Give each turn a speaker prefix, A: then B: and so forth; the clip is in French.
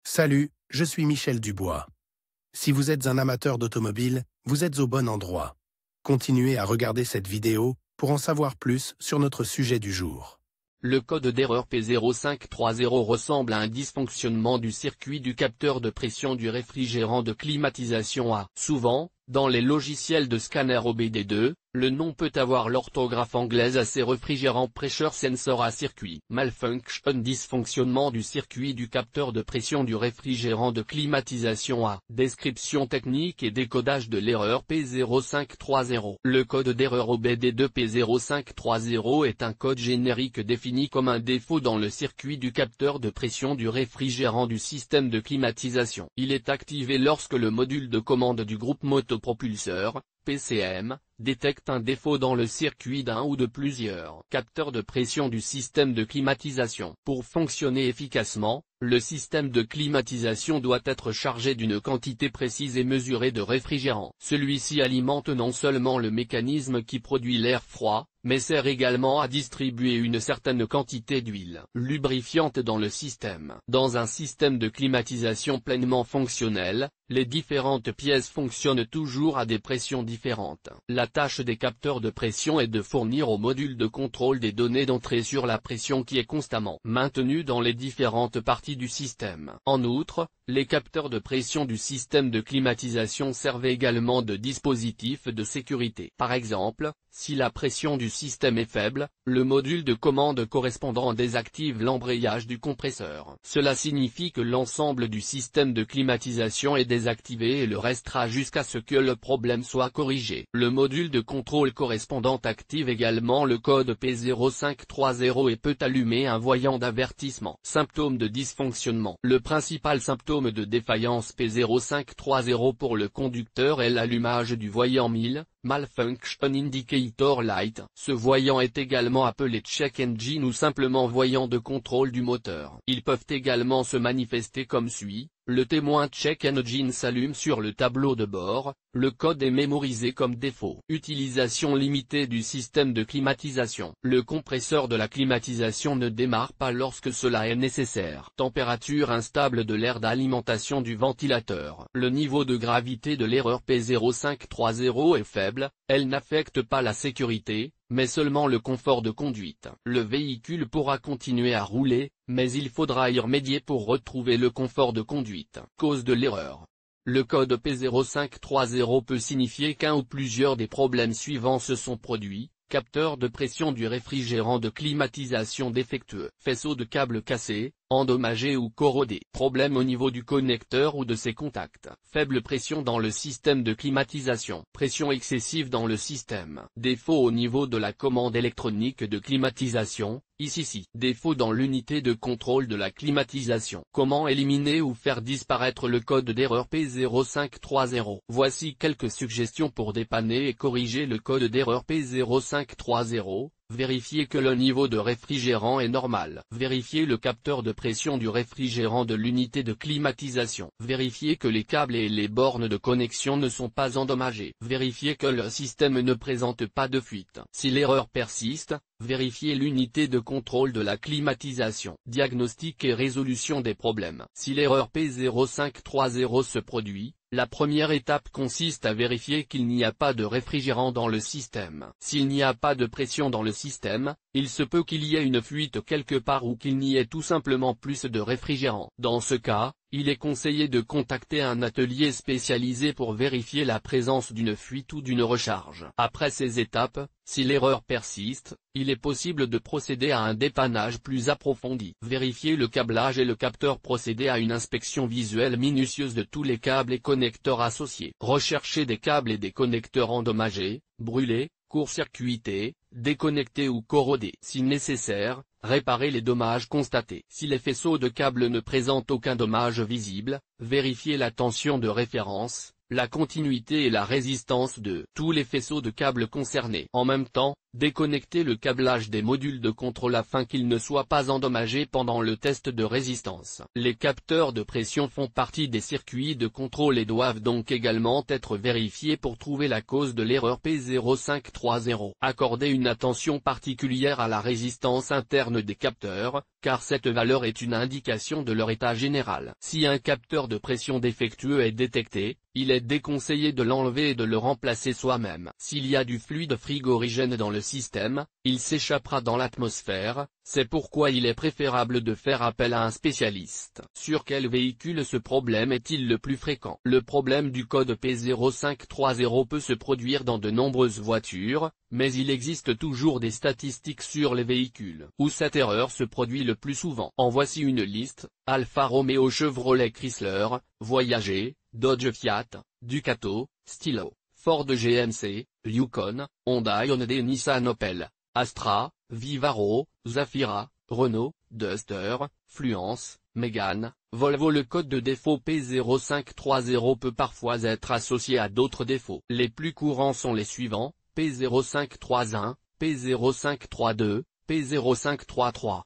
A: Salut, je suis Michel Dubois. Si vous êtes un amateur d'automobile, vous êtes au bon endroit. Continuez à regarder cette vidéo pour en savoir plus sur notre sujet du jour.
B: Le code d'erreur P0530 ressemble à un dysfonctionnement du circuit du capteur de pression du réfrigérant de climatisation A. Souvent, dans les logiciels de scanner OBD2, le nom peut avoir l'orthographe anglaise AC Refrigerant Pressure Sensor A circuit. Malfunction dysfonctionnement du circuit du capteur de pression du réfrigérant de climatisation A. Description technique et décodage de l'erreur P0530. Le code d'erreur OBD2 P0530 est un code générique défini comme un défaut dans le circuit du capteur de pression du réfrigérant du système de climatisation. Il est activé lorsque le module de commande du groupe motopropulseur, PCM, détecte un défaut dans le circuit d'un ou de plusieurs capteurs de pression du système de climatisation. Pour fonctionner efficacement, le système de climatisation doit être chargé d'une quantité précise et mesurée de réfrigérant. Celui-ci alimente non seulement le mécanisme qui produit l'air froid, mais sert également à distribuer une certaine quantité d'huile lubrifiante dans le système. Dans un système de climatisation pleinement fonctionnel, les différentes pièces fonctionnent toujours à des pressions différentes. La tâche des capteurs de pression est de fournir au module de contrôle des données d'entrée sur la pression qui est constamment maintenue dans les différentes parties du système. En outre, les capteurs de pression du système de climatisation servent également de dispositifs de sécurité. Par exemple, si la pression du système est faible, le module de commande correspondant désactive l'embrayage du compresseur. Cela signifie que l'ensemble du système de climatisation est désactivé et le restera jusqu'à ce que le problème soit corrigé. Le module de contrôle correspondant active également le code P0530 et peut allumer un voyant d'avertissement. Symptômes de dysfonctionnement. Le principal symptôme de défaillance P0530 pour le conducteur est l'allumage du voyant 1000, Malfunction Indicator Light. Ce voyant est également appelé check engine ou simplement voyant de contrôle du moteur. Ils peuvent également se manifester comme suit. Le témoin check engine s'allume sur le tableau de bord, le code est mémorisé comme défaut. Utilisation limitée du système de climatisation. Le compresseur de la climatisation ne démarre pas lorsque cela est nécessaire. Température instable de l'air d'alimentation du ventilateur. Le niveau de gravité de l'erreur P0530 est faible, elle n'affecte pas la sécurité, mais seulement le confort de conduite. Le véhicule pourra continuer à rouler, mais il faudra y remédier pour retrouver le confort de conduite. Cause de l'erreur. Le code P0530 peut signifier qu'un ou plusieurs des problèmes suivants se sont produits. Capteur de pression du réfrigérant de climatisation défectueux. Faisceau de câble cassé, endommagé ou corrodé. Problème au niveau du connecteur ou de ses contacts. Faible pression dans le système de climatisation. Pression excessive dans le système. Défaut au niveau de la commande électronique de climatisation, ici. Défaut dans l'unité de contrôle de la climatisation. Comment éliminer ou faire disparaître le code d'erreur P0530. Voici quelques suggestions pour dépanner et corriger le code d'erreur P0530. Vérifiez que le niveau de réfrigérant est normal. Vérifiez le capteur de pression du réfrigérant de l'unité de climatisation. Vérifiez que les câbles et les bornes de connexion ne sont pas endommagés. Vérifiez que le système ne présente pas de fuite. Si l'erreur persiste, vérifiez l'unité de contrôle de la climatisation. Diagnostic et résolution des problèmes. Si l'erreur P0530 se produit, la première étape consiste à vérifier qu'il n'y a pas de réfrigérant dans le système. S'il n'y a pas de pression dans le système, il se peut qu'il y ait une fuite quelque part ou qu'il n'y ait tout simplement plus de réfrigérant. Dans ce cas, il est conseillé de contacter un atelier spécialisé pour vérifier la présence d'une fuite ou d'une recharge. Après ces étapes, si l'erreur persiste, il est possible de procéder à un dépannage plus approfondi. Vérifier le câblage et le capteur. Procéder à une inspection visuelle minutieuse de tous les câbles et connecteurs associés. Rechercher des câbles et des connecteurs endommagés, brûlés, court-circuités, déconnectés ou corrodés. Si nécessaire, réparer les dommages constatés. Si les faisceaux de câbles ne présentent aucun dommage visible, vérifier la tension de référence, la continuité et la résistance de tous les faisceaux de câbles concernés. En même temps, Déconnectez le câblage des modules de contrôle afin qu'il ne soit pas endommagé pendant le test de résistance. Les capteurs de pression font partie des circuits de contrôle et doivent donc également être vérifiés pour trouver la cause de l'erreur P0530. Accordez une attention particulière à la résistance interne des capteurs, car cette valeur est une indication de leur état général. Si un capteur de pression défectueux est détecté, il est déconseillé de l'enlever et de le remplacer soi-même. S'il y a du fluide frigorigène dans le système, il s'échappera dans l'atmosphère, c'est pourquoi il est préférable de faire appel à un spécialiste. Sur quel véhicule ce problème est-il le plus fréquent? Le problème du code P0530 peut se produire dans de nombreuses voitures, mais il existe toujours des statistiques sur les véhicules où cette erreur se produit le plus souvent. En voici une liste: Alfa Romeo, Chevrolet, Chrysler, Voyager, Dodge, Fiat, Ducato, Stilo, Ford, GMC, Yukon, Honda, Hyundai, Nissan, Opel, Astra, Vivaro, Zafira, Renault, Duster, Fluence, Mégane, Volvo. Le code de défaut P0530 peut parfois être associé à d'autres défauts. Les plus courants sont les suivants: P0531, P0532, P0533.